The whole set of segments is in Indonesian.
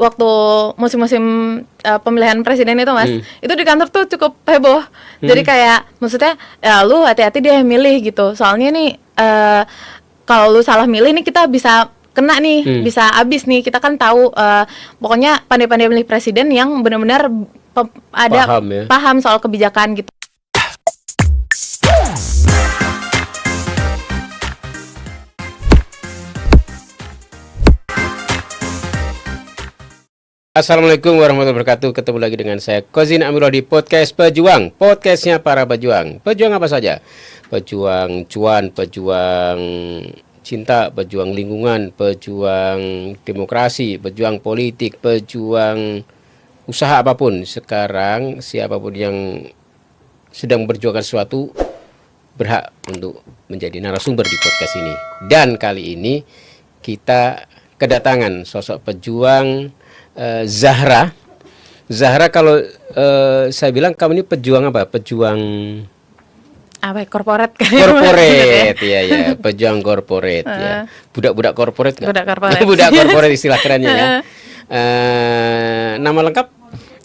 waktu musim-musim pemilihan presiden itu Mas, itu di kantor tuh cukup heboh. Jadi kayak maksudnya ya lu hati-hati deh milih gitu. Soalnya nih kalau lu salah milih nih kita bisa kena nih, bisa abis nih. Kita kan tahu pokoknya pandai-pandai milih presiden yang benar-benar paham soal kebijakan gitu. Assalamualaikum warahmatullahi wabarakatuh. Ketemu lagi dengan saya Kozin Amirullah di podcast Pejuang. Podcastnya para pejuang. Pejuang apa saja? Pejuang cuan, pejuang cinta, pejuang lingkungan, pejuang demokrasi, pejuang politik, pejuang usaha apapun. Sekarang siapapun yang sedang berjuangkan sesuatu berhak untuk menjadi narasumber di podcast ini. Dan kali ini kita kedatangan sosok pejuang Zahra. Kalau saya bilang kamu ini pejuang apa? Pejuang apa? Korporat. Korporat, ya, pejuang korporat ya. Budak-budak korporat nggak? Budak korporat. Budak korporat istilah kerennya ya. Nama lengkap?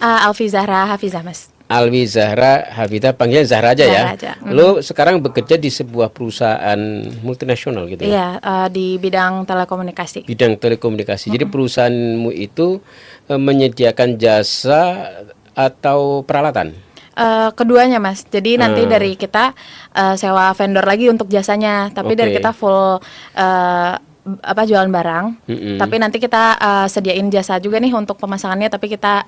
Alfi Zahra Hafizah, Mas. Alwi Zahra Hafizah, panggilnya Zahra aja ya. Lo sekarang bekerja di sebuah perusahaan multinasional gitu ya? Iya, di bidang telekomunikasi. Bidang telekomunikasi. Jadi perusahaanmu itu menyediakan jasa atau peralatan? Keduanya Mas. Jadi nanti dari kita sewa vendor lagi untuk jasanya, tapi dari kita full jualan barang. Tapi nanti kita sediain jasa juga nih untuk pemasangannya, tapi kita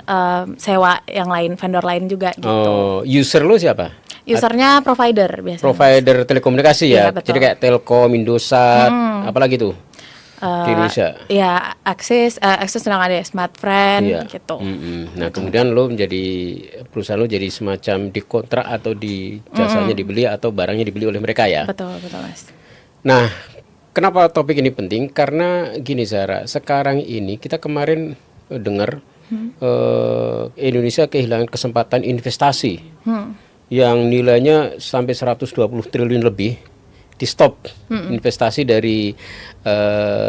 sewa yang lain, vendor lain juga gitu. Oh, user lu siapa? Usernya provider biasanya. Provider telekomunikasi ya. Iya, jadi kayak Telkom, Indosat, apalagi tuh di Indonesia. Iya, Akses sedang ada Smartfren gitu. Nah, kemudian lo menjadi perusahaan lo jadi semacam dikontrak atau di jasanya dibeli atau barangnya dibeli oleh mereka ya. Betul Mas. Nah, kenapa topik ini penting? Karena gini Zara, sekarang ini kita kemarin dengar Indonesia kehilangan kesempatan investasi yang nilainya sampai 120 triliun lebih di stop investasi dari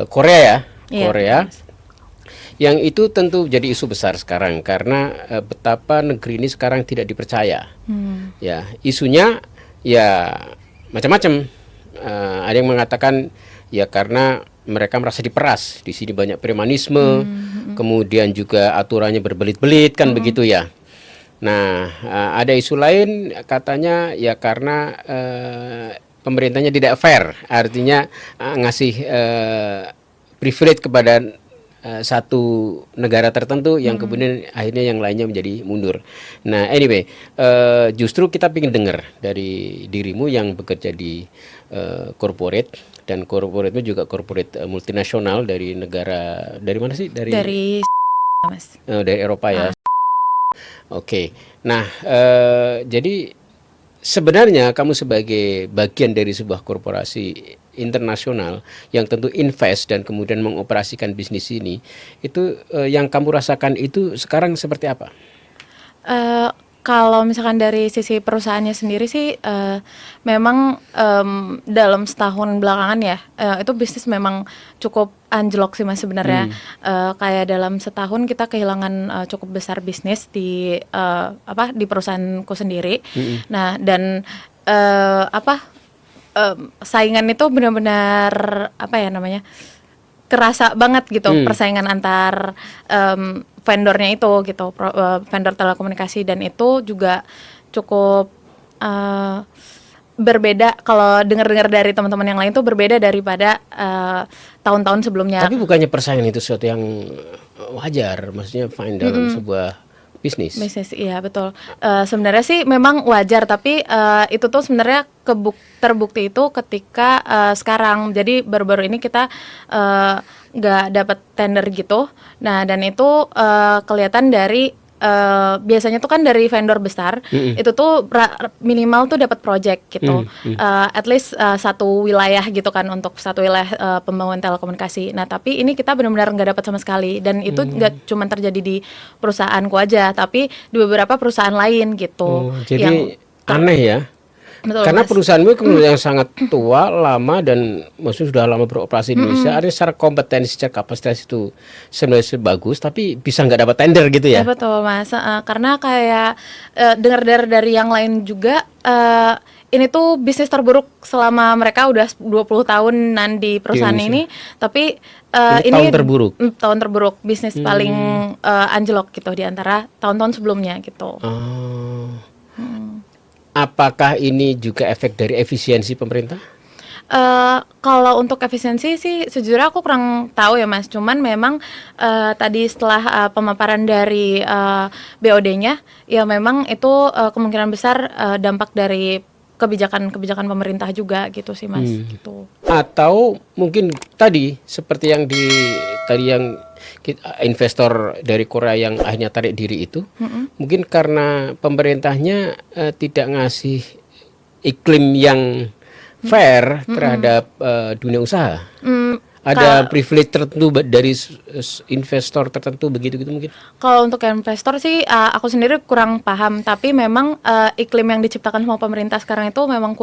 Korea ya. Korea. Yang itu tentu jadi isu besar sekarang karena betapa negeri ini sekarang tidak dipercaya. Ya, isunya ya macam-macam. Ada yang mengatakan ya karena mereka merasa diperas, di sini banyak premanisme, kemudian juga aturannya berbelit-belit kan begitu ya. Nah, ada isu lain katanya ya karena pemerintahnya tidak fair, artinya ngasih privilege kepada satu negara tertentu yang kemudian akhirnya yang lainnya menjadi mundur. Nah, anyway, justru kita ingin dengar dari dirimu yang bekerja di corporate, dan corporate itu juga corporate multinasional dari negara, dari mana sih? Dari Mas. Dari Eropa ya. Oke. Nah, jadi sebenarnya kamu sebagai bagian dari sebuah korporasi internasional yang tentu invest dan kemudian mengoperasikan bisnis ini, itu yang kamu rasakan itu sekarang seperti apa? Kalau misalkan dari sisi perusahaannya sendiri sih memang dalam setahun belakangan ya itu bisnis memang cukup anjlok sih Mas sebenarnya. Kayak dalam setahun kita kehilangan cukup besar bisnis di di perusahaanku sendiri. Nah, dan saingan itu benar-benar kerasa banget gitu, persaingan antar vendornya itu gitu, vendor telekomunikasi, dan itu juga cukup berbeda. Kalau dengar-dengar dari teman-teman yang lain tuh berbeda daripada tahun-tahun sebelumnya. Tapi bukannya persaingan itu sesuatu yang wajar, maksudnya fine dalam sebuah bisnis, iya betul. Sebenarnya sih memang wajar, tapi itu tuh sebenarnya terbukti itu ketika sekarang. Jadi baru-baru ini kita nggak dapat tender gitu. Nah, dan itu kelihatan dari biasanya tuh kan dari vendor besar itu tuh minimal tuh dapat project gitu, at least satu wilayah gitu kan, untuk satu wilayah pembangunan telekomunikasi. Nah, tapi ini kita benar-benar nggak dapat sama sekali, dan itu nggak cuma terjadi di perusahaanku aja, tapi di beberapa perusahaan lain gitu. Jadi aneh ya. Betul, Karena Mas. perusahaanmu yang sangat tua, lama dan maksudnya sudah lama beroperasi di Indonesia. Artinya secara kompetensi, secara kapasitas itu sebenarnya bagus, tapi bisa nggak dapat tender gitu Ya ya? betul Mas. Karena kayak dengar dari yang lain juga ini tuh bisnis terburuk selama mereka udah 20 tahunan di Di perusahaan Indonesia. ini, tapi Ini tahun terburuk. tahun terburuk, bisnis paling anjlok gitu di antara tahun-tahun sebelumnya gitu. Oh. Apakah ini juga efek dari efisiensi pemerintah? Kalau untuk efisiensi sih sejujurnya aku kurang tahu ya Mas. Cuman memang tadi setelah pemaparan dari BOD-nya, ya memang itu kemungkinan besar dampak dari kebijakan pemerintah juga gitu sih Mas. Gitu. Atau mungkin tadi seperti yang investor dari Korea yang akhirnya tarik diri itu, mungkin karena pemerintahnya tidak ngasih iklim yang fair terhadap dunia usaha. Ada privilege tertentu dari investor tertentu begitu gitu mungkin. Kalau untuk investor sih aku sendiri kurang paham, tapi memang iklim yang diciptakan sama pemerintah sekarang itu memang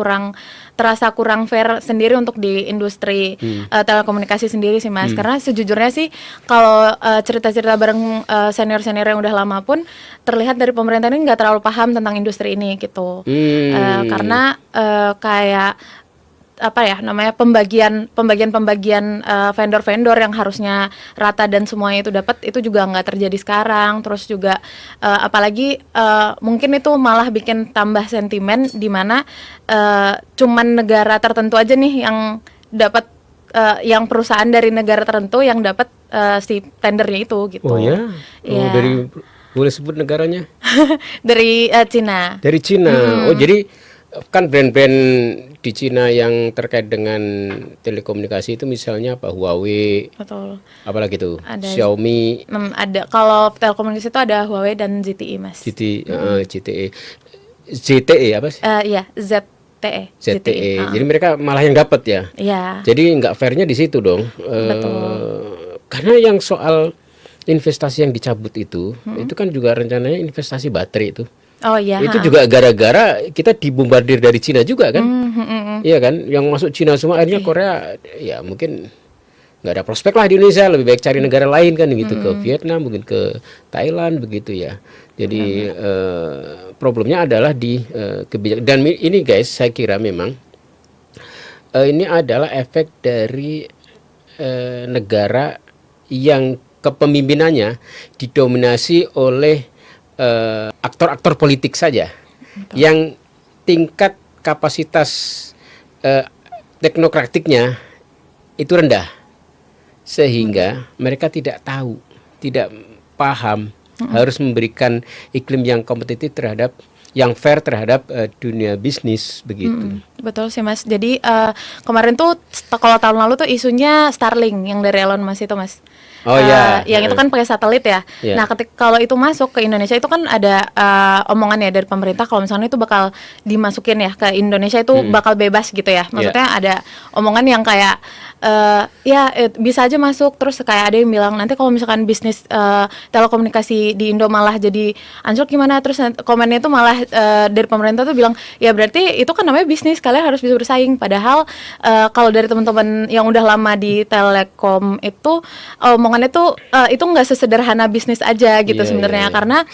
terasa kurang fair sendiri untuk di industri telekomunikasi sendiri sih Mas. Karena sejujurnya sih kalau cerita-cerita bareng senior-senior yang udah lama pun terlihat dari pemerintah ini nggak terlalu paham tentang industri ini gitu. Karena kayak apa ya namanya pembagian vendor-vendor yang harusnya rata dan semuanya itu dapat itu juga nggak terjadi sekarang. Terus juga apalagi mungkin itu malah bikin tambah sentimen di mana cuman negara tertentu aja nih yang dapat yang perusahaan dari negara tertentu yang dapat si tendernya itu gitu. Oh ya? Ya. Dari boleh sebut negaranya? Dari Cina. Dari Cina. Oh jadi kan brand-brand di Cina yang terkait dengan telekomunikasi itu misalnya apa Huawei, Betul. apalagi tuh Ada Xiaomi, ada kalau telekomunikasi itu ada Huawei dan ZTE Mas. ZTE apa sih? Iya, ZTE. ZTE. Jadi mereka malah yang dapat ya. Iya. Jadi nggak fairnya di situ dong. Karena yang soal investasi yang dicabut itu kan juga rencananya investasi baterai itu. Oh iya. Itu juga gara-gara kita dibombardir dari Cina juga kan. Iya kan, yang masuk Cina semua akhirnya Korea ya mungkin nggak ada prospek lah di Indonesia, lebih baik cari negara lain kan gitu, ke Vietnam, mungkin ke Thailand begitu ya. Jadi problemnya adalah di kebijakan. Dan ini guys, saya kira memang ini adalah efek dari negara yang kepemimpinannya didominasi oleh aktor-aktor politik saja. Yang tingkat kapasitas teknokratiknya itu rendah, sehingga mereka tidak tahu, tidak paham harus memberikan iklim yang kompetitif terhadap, yang fair terhadap dunia bisnis begitu. Betul sih Mas. Jadi kemarin tuh kalau tahun lalu tuh isunya Starlink yang dari Elon Musk itu Mas. Oh ya, yang itu kan pakai satelit ya. Nah, kalau itu masuk ke Indonesia itu kan ada omongan ya dari pemerintah kalau misalnya itu bakal dimasukin ya ke Indonesia itu bakal bebas gitu ya. Maksudnya ada omongan yang kayak bisa aja masuk, terus kayak ada yang bilang nanti kalau misalkan bisnis telekomunikasi di Indo malah jadi anjlok gimana, terus komennya itu malah dari pemerintah tuh bilang ya berarti itu kan namanya bisnis, kalian harus bisa bersaing. Padahal kalau dari teman-teman yang udah lama di Telekom itu omongannya tuh itu nggak sesederhana bisnis aja gitu sebenarnya. Karena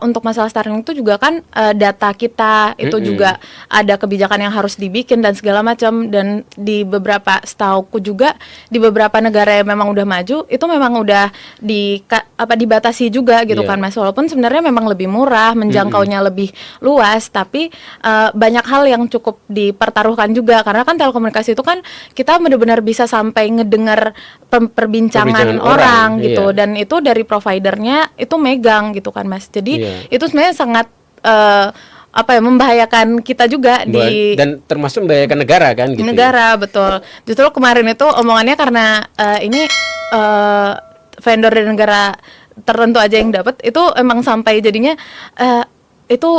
untuk masalah Starlink itu juga kan data kita itu juga ada kebijakan yang harus dibikin dan segala macam. Dan di beberapa setauku juga di beberapa negara yang memang udah maju itu memang udah dibatasi juga gitu kan Mas. Walaupun sebenarnya memang lebih murah, menjangkaunya lebih luas, tapi banyak hal yang cukup dipertaruhkan juga karena kan telekomunikasi itu kan kita benar-benar bisa sampai ngedengar perbincangan orang gitu. Dan itu dari providernya itu megang gitu kan Mas. Jadi itu sebenarnya sangat membahayakan kita juga dan termasuk membahayakan negara kan gitu. Negara betul. Justru kemarin itu omongannya karena ini vendor dari negara tertentu aja yang dapat itu emang sampai jadinya itu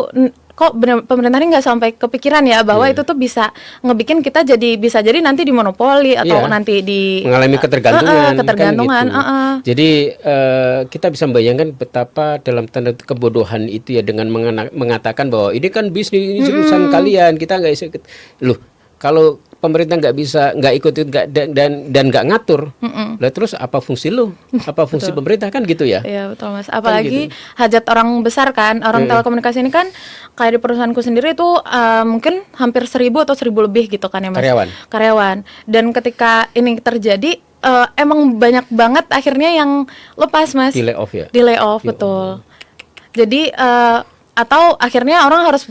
kok pemerintah ini nggak sampai kepikiran ya bahwa itu tuh bisa ngebikin kita bisa jadi nanti dimonopoli atau nanti mengalami ketergantungan. Ketergantungan. Kan gitu. Jadi kita bisa membayangkan betapa dalam tanda kebodohan itu ya dengan mengatakan bahwa ini kan bisnis, ini urusan kalian, kita nggak ikut. Loh, kalau pemerintah nggak ikut dan nggak ngatur, lah terus apa fungsi lo? Apa fungsi pemerintah kan gitu ya? Iya betul Mas. Apalagi gitu. hajat orang besar kan, orang telekomunikasi ini kan kayak di perusahaanku sendiri itu mungkin hampir 1.000 atau 1.000 lebih gitu kan ya Mas. Karyawan. Dan ketika ini terjadi emang banyak banget akhirnya yang lepas Mas. Di layoff ya? Di layoff betul. Jadi atau akhirnya orang harus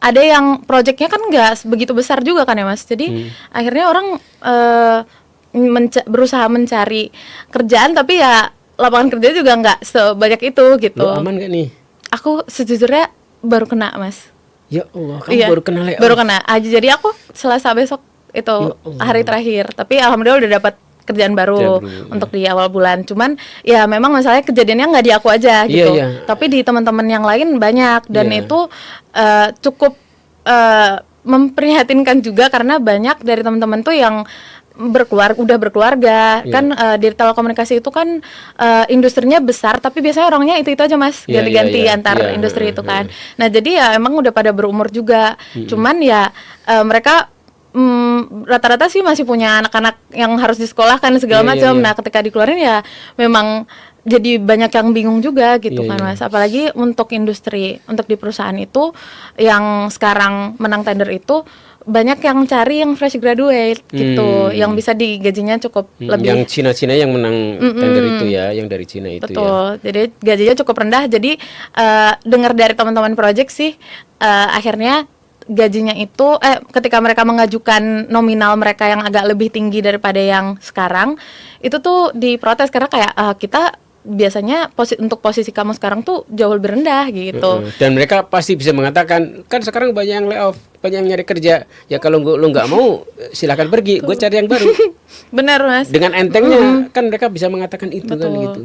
ada yang proyeknya kan nggak begitu besar juga kan ya Mas. Jadi akhirnya orang berusaha mencari kerjaan tapi ya lapangan kerja juga nggak sebanyak itu gitu. Lo aman gak nih? Aku sejujurnya baru kena Mas. Ya Allah, kamu baru kena layoff? Baru kena aja. Jadi aku Selasa besok itu hari terakhir. Tapi alhamdulillah udah dapat kerjaan baru untuk di awal bulan. Cuman ya memang masalahnya kejadiannya nggak di aku aja gitu. Tapi di teman-teman yang lain banyak dan itu cukup memprihatinkan juga karena banyak dari teman-teman tuh yang udah berkeluarga kan di telekomunikasi itu kan industrinya besar tapi biasanya orangnya itu aja Mas, ganti-ganti antar industri itu kan. Nah jadi ya emang udah pada berumur juga. Cuman ya mereka rata-rata sih masih punya anak-anak yang harus disekolahkan segala macam. Nah ketika dikeluarin ya memang jadi banyak yang bingung juga gitu kan Mas. Apalagi untuk industri, untuk di perusahaan itu yang sekarang menang tender itu banyak yang cari yang fresh graduate gitu, yang bisa digajinya cukup lebih. Yang Cina-Cina yang menang tender itu ya, yang dari Cina itu. Betul. Jadi gajinya cukup rendah. Jadi dengar dari teman-teman project sih akhirnya gajinya itu ketika mereka mengajukan nominal mereka yang agak lebih tinggi daripada yang sekarang itu tuh diprotes karena kayak kita biasanya untuk posisi kamu sekarang tuh jauh lebih rendah gitu. Dan mereka pasti bisa mengatakan kan sekarang banyak yang layoff, banyak yang nyari kerja. Ya kalau lu nggak mau silakan pergi, gue cari yang baru. Benar Mas. Dengan entengnya kan mereka bisa mengatakan itu. Betul. Kan gitu.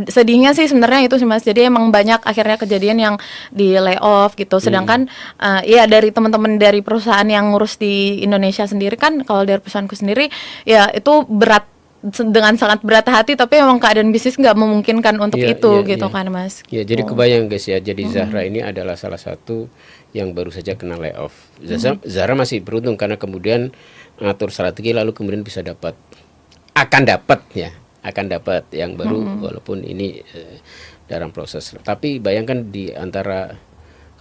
Sedihnya sih sebenarnya itu sih Mas. Jadi emang banyak akhirnya kejadian yang di layoff gitu. Sedangkan ya dari teman-teman dari perusahaan yang ngurus di Indonesia sendiri kan, kalau dari perusahaanku sendiri ya itu berat, dengan sangat berat hati, tapi memang keadaan bisnis nggak memungkinkan untuk itu gitu kan Mas. Ya jadi kebayang guys ya, jadi Zahra ini adalah salah satu yang baru saja kena layoff. Zahra masih beruntung karena kemudian ngatur strategi lalu kemudian bisa akan dapat yang baru walaupun ini dalam proses. Tapi bayangkan di antara,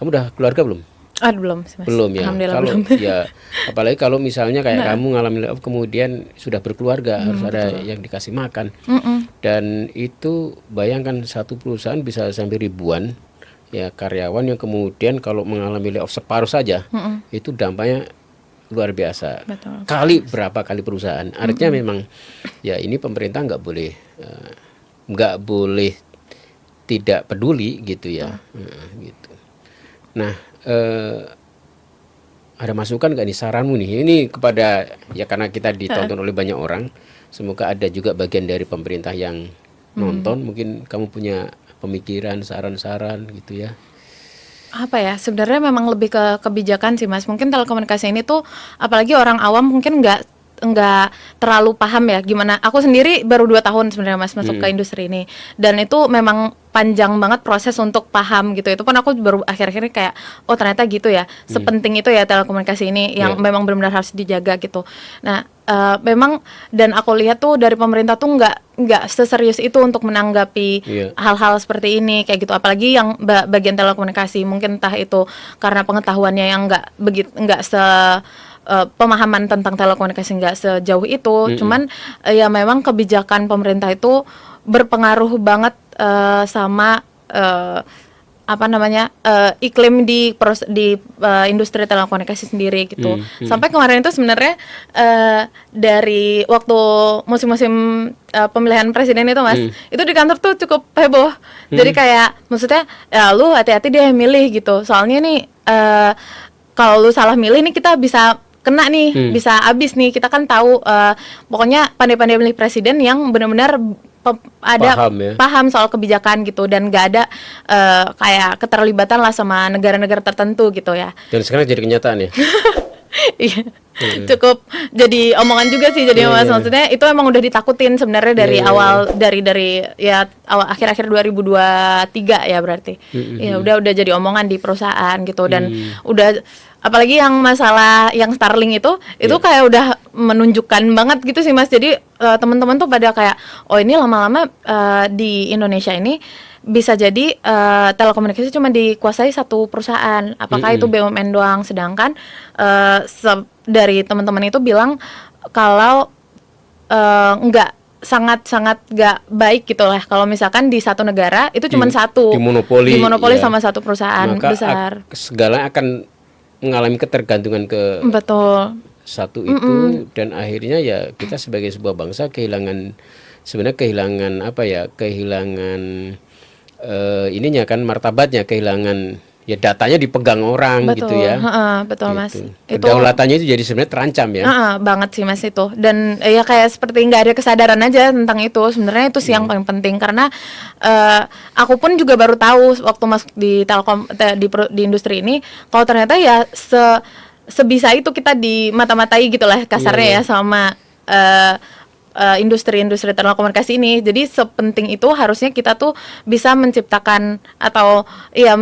kamu udah keluarga belum? Belum sih Mas. Belum ya. Alhamdulillah Kalau belum. ya apalagi kalau misalnya kayak kamu ngalamin layoff kemudian sudah berkeluarga, harus ada yang dikasih makan. Dan itu bayangkan satu perusahaan bisa sampai ribuan ya karyawan yang kemudian kalau mengalami layoff separuh saja itu dampaknya luar biasa. Betul. Berapa kali perusahaan. Artinya memang ya ini pemerintah nggak boleh tidak peduli gitu ya. Gitu. Nah, ada masukan nggak nih, saranmu nih ini kepada ya karena kita ditonton oleh banyak orang, semoga ada juga bagian dari pemerintah yang nonton, mungkin kamu punya pemikiran, saran-saran gitu ya. Apa ya, sebenarnya memang lebih ke kebijakan sih Mas. Mungkin telekomunikasi ini tuh apalagi orang awam mungkin nggak terlalu paham ya gimana. Aku sendiri baru 2 tahun sebenarnya Mas masuk ke industri ini, dan itu memang panjang banget proses untuk paham gitu. Itu pun aku baru akhir-akhir ini kayak oh ternyata gitu ya, sepenting itu ya telekomunikasi ini yang memang benar-benar harus dijaga gitu. Nah memang dan aku lihat tuh dari pemerintah tuh nggak seserius itu untuk menanggapi hal-hal seperti ini kayak gitu. Apalagi yang bagian telekomunikasi, mungkin entah itu karena pengetahuannya yang nggak pemahaman tentang telekomunikasi nggak sejauh itu. Cuman ya memang kebijakan pemerintah itu berpengaruh banget sama iklim di industri telekomunikasi sendiri gitu. Sampai kemarin itu sebenarnya dari waktu musim-musim pemilihan presiden itu Mas, itu di kantor tuh cukup heboh. Jadi kayak maksudnya ya lu hati-hati dia milih gitu. Soalnya nih kalau lu salah milih nih kita bisa kena nih, bisa abis nih. Kita kan tahu pokoknya pandai-pandai milih presiden yang benar-benar Paham ya. paham soal kebijakan gitu, dan nggak ada kayak keterlibatan lah sama negara-negara tertentu gitu ya. Dan sekarang jadi kenyataan ya. Iya, cukup jadi omongan juga sih jadi Mas. Maksudnya itu emang udah ditakutin sebenarnya dari awal, dari ya awal akhir-akhir 2023 ya berarti. Ya udah jadi omongan di perusahaan gitu, dan udah apalagi yang masalah yang Starlink itu kayak udah menunjukkan banget gitu sih Mas. Jadi teman-teman tuh pada kayak, oh ini lama-lama di Indonesia ini bisa jadi telekomunikasi cuma dikuasai satu perusahaan. Apakah itu BUMN doang? Sedangkan dari teman-teman itu bilang kalau nggak sangat-sangat nggak baik gitu lah kalau misalkan di satu negara itu cuma satu dimonopoli ya. Sama satu perusahaan. Maka besar. Segala akan mengalami ketergantungan ke betul satu itu, dan akhirnya ya kita sebagai sebuah bangsa kehilangan ininya kan, martabatnya, kehilangan ya, datanya dipegang orang gitu ya. Betul gitu. Mas. Kedaulatannya itu jadi sebenarnya terancam ya. Banget sih Mas itu. Dan ya kayak seperti nggak ada kesadaran aja tentang itu. Sebenarnya itu sih yang paling penting, karena aku pun juga baru tahu waktu masuk di Telkom di industri ini, kalau ternyata ya sebisa itu kita dimata-matai gitu lah kasarnya ya sama industri-industri telekomunikasi ini. Jadi sepenting itu harusnya kita tuh bisa menciptakan atau ya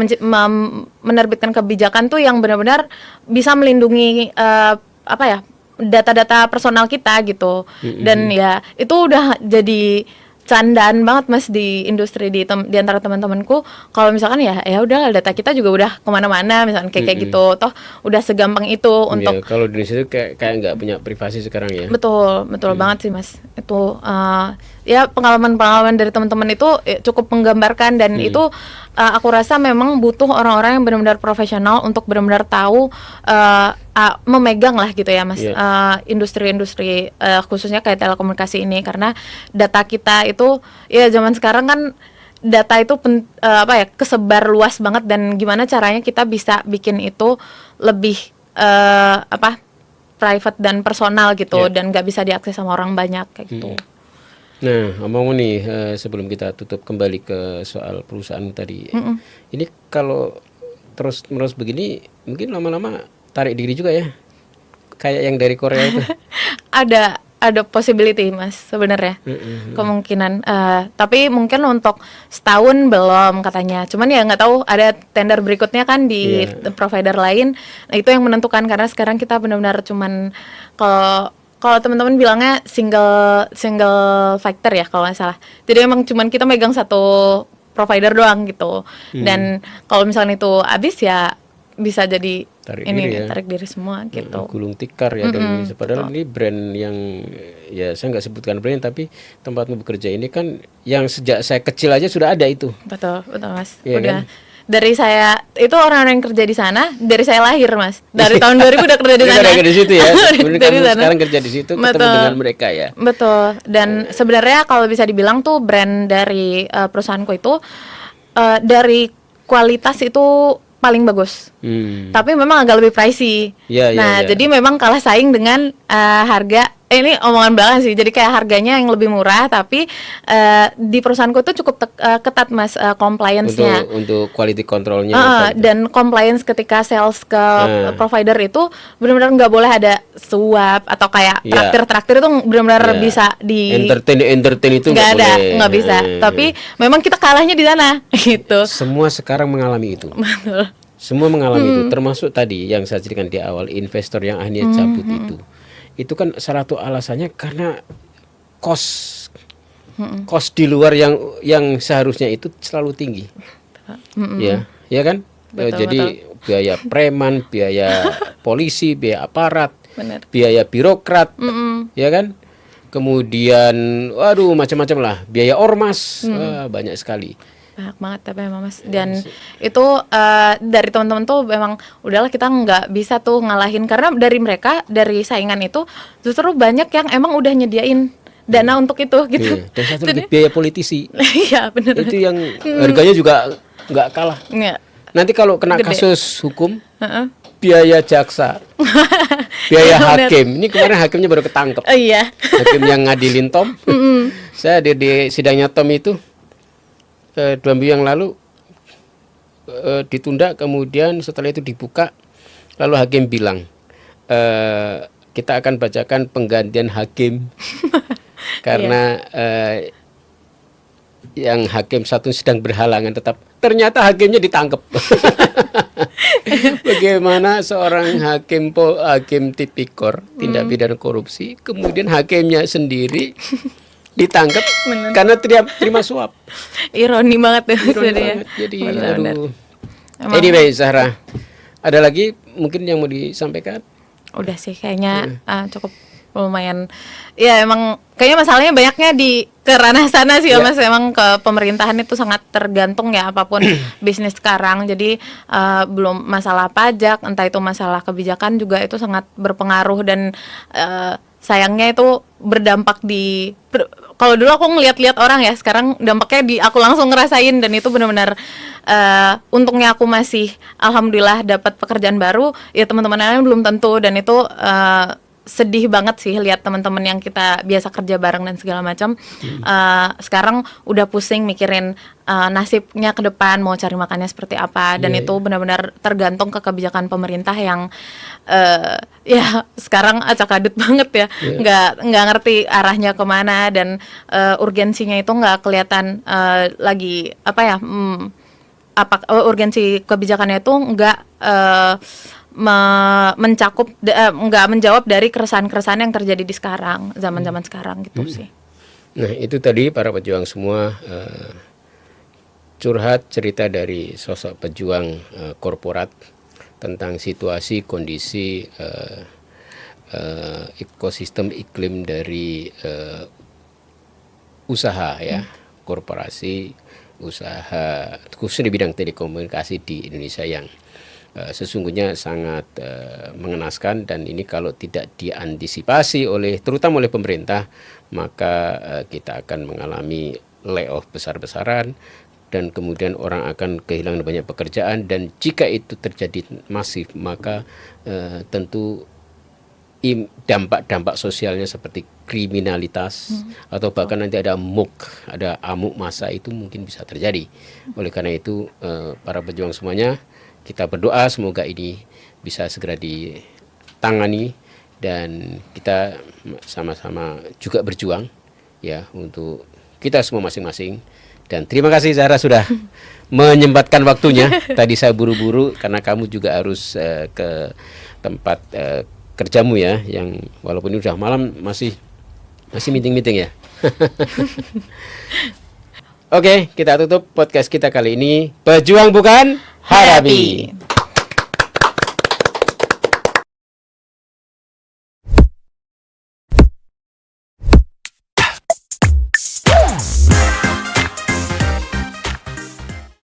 menerbitkan kebijakan tuh yang benar-benar bisa melindungi data-data personal kita gitu. Dan ya itu udah jadi candaan banget Mas di industri di antara teman-temanku. Kalau misalkan ya udah data kita juga udah kemana-mana, misalkan kayak gitu, toh udah segampang itu untuk. Kalau di situ kayak nggak punya privasi sekarang ya. Betul banget sih Mas. Itu ya pengalaman dari teman-teman itu cukup menggambarkan, dan itu aku rasa memang butuh orang-orang yang benar-benar profesional untuk benar-benar tahu memegang lah gitu ya Mas, industri-industri khususnya kayak telekomunikasi ini, karena data kita itu ya zaman sekarang kan data itu kesebar luas banget, dan gimana caranya kita bisa bikin itu lebih private dan personal gitu, dan nggak bisa diakses sama orang banyak kayak gitu. Nah, ngomong nih sebelum kita tutup kembali ke soal perusahaan tadi, ini kalau terus begini mungkin lama-lama tarik diri juga ya, kayak yang dari Korea itu. ada possibility Mas sebenarnya, kemungkinan. Tapi mungkin untuk setahun belum katanya. Cuman ya nggak tahu, ada tender berikutnya kan di provider lain. Nah itu yang menentukan, karena sekarang kita benar-benar cuman kalau teman-teman bilangnya single factor ya kalau nggak salah. Jadi emang cuman kita megang satu provider doang gitu. Dan kalau misalnya itu habis ya bisa jadi tarik diri semua gitu. Gulung tikar ya. Dan padahal ini brand yang ya saya nggak sebutkan brand, tapi tempatmu bekerja ini kan yang sejak saya kecil aja sudah ada itu. Betul Mas. Ya, udah kan? Dari saya itu orang-orang yang kerja di sana dari saya lahir Mas. Dari tahun 2000 udah kerja di sana. Kerja di situ ya. Kemudian kamu sana. sekarang kerja di situ, ketemu dengan mereka ya. Betul. Dan sebenarnya kalau bisa dibilang tuh brand dari perusahaanku itu dari kualitas itu paling bagus. Tapi memang agak lebih pricey. Jadi memang kalah saing dengan harga. Ini omongan belakang sih. Jadi kayak harganya yang lebih murah, tapi di perusahaanku itu cukup ketat Mas, compliance-nya. Untuk quality control-nya. Dan compliance ketika sales ke provider itu benar-benar nggak boleh ada suap atau kayak traktir itu benar-benar bisa di entertain itu nggak bisa. Tapi memang kita kalahnya di sana gitu. Semua sekarang mengalami itu. Betul. Semua mengalami itu, termasuk tadi yang saya ceritakan di awal, investor yang akhirnya cabut itu kan salah satu alasannya karena cost di luar yang seharusnya itu selalu tinggi. Ya kan? Jadi biaya preman, biaya polisi, biaya aparat, biaya birokrat, ya kan? Kemudian macam-macam lah, biaya ormas, banyak sekali. Banyak banget tapi memang Mas. Dan itu dari teman-teman tuh memang udahlah, kita nggak bisa tuh ngalahin, karena dari mereka, dari saingan itu justru banyak yang emang udah nyediain dana untuk itu gitu. Dan satu lagi biaya politisi. Iya benar. Itu yang harganya juga nggak kalah. Nanti kalau kena kasus hukum, biaya jaksa, biaya hakim. Ini kemarin hakimnya baru ketangkep. Hakim yang ngadilin Tom. Saya hadir di sidangnya Tom itu 2 minggu yang lalu, ditunda, kemudian setelah itu dibuka, lalu hakim bilang kita akan bacakan penggantian hakim karena yang hakim satu sedang berhalangan, tetap ternyata hakimnya ditangkap. Bagaimana seorang hakim tipikor tindak pidana korupsi, kemudian hakimnya sendiri ditangkap karena terima suap. Ironi banget ya. Jadi aduh. Anyway, Zahra, ada lagi mungkin yang mau disampaikan? Udah sih kayaknya cukup lumayan. Ya emang kayaknya masalahnya banyaknya di ke ranah sana sih ya Mas. Emang ke pemerintahan itu sangat tergantung ya apapun bisnis sekarang. Jadi belum masalah pajak, entah itu masalah kebijakan juga itu sangat berpengaruh dan sayangnya itu berdampak kalau dulu aku ngeliat-liat orang ya, sekarang dampaknya aku langsung ngerasain, dan itu benar-benar untungnya aku masih alhamdulillah dapat pekerjaan baru, ya teman-teman lain belum tentu, dan itu sedih banget sih lihat teman-teman yang kita biasa kerja bareng dan segala macam sekarang udah pusing mikirin nasibnya ke depan, mau cari makannya seperti apa, dan itu benar-benar tergantung ke kebijakan pemerintah yang ya sekarang acak-adut banget ya, nggak ngerti arahnya kemana, dan urgensinya itu nggak kelihatan lagi apa ya, urgensi kebijakannya itu nggak mencakup nggak menjawab dari keresahan-keresahan yang terjadi di sekarang, zaman-zaman sekarang gitu sih. Nah itu tadi para pejuang semua curhat cerita dari sosok pejuang korporat tentang situasi kondisi ekosistem iklim dari usaha ya, korporasi usaha khususnya di bidang telekomunikasi di Indonesia yang sesungguhnya sangat mengenaskan, dan ini kalau tidak diantisipasi terutama oleh pemerintah, maka kita akan mengalami layoff besar-besaran, dan kemudian orang akan kehilangan banyak pekerjaan, dan jika itu terjadi masif maka tentu dampak-dampak sosialnya seperti kriminalitas atau bahkan nanti ada amuk massa itu mungkin bisa terjadi. Oleh karena itu para pejuang semuanya, kita berdoa semoga ini bisa segera ditangani, dan kita sama-sama juga berjuang ya untuk kita semua masing-masing. Dan terima kasih Zahra sudah menyempatkan waktunya. Tadi saya buru-buru karena kamu juga harus ke tempat kerjamu ya, yang walaupun ini udah malam masih meeting-meeting ya. Oke, kita tutup podcast kita kali ini. Pejuang bukan hadapi.